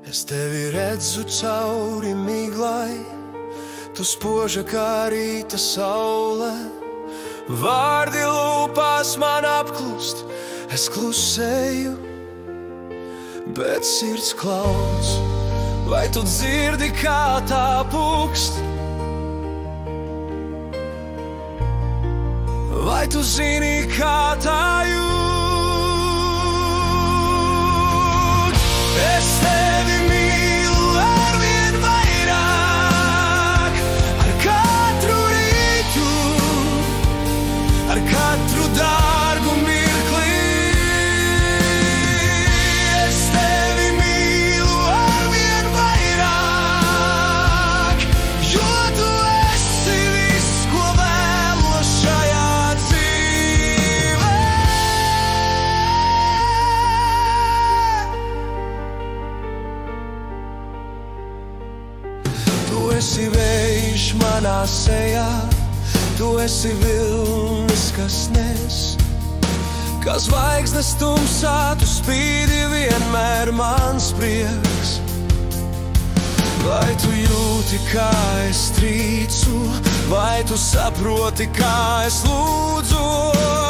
Es tevi redzu cauri miglai, tu spoža kā rīta saule. Vārdi lūpās man apklust, es klusēju, bet sirds klaus. Vai tu dzirdi, kā tā pukst? Vai tu zini, kā tā jūt? Es tevi mīlu arvien vairāk, ar katru rītu, ar katru dārgu mirkli. Es tevi mīlu arvien vairāk, jo tu esi viss, ko vēlos šajā dzīvē. Tu esi vējš manā sejā, tu esi vilnis, kas nes, kā zvaigznes tumsā, tu spīdi vienmēr mans prieks. Vai tu jūti, kā es trīcu, vai tu saproti, kā es lūdzu?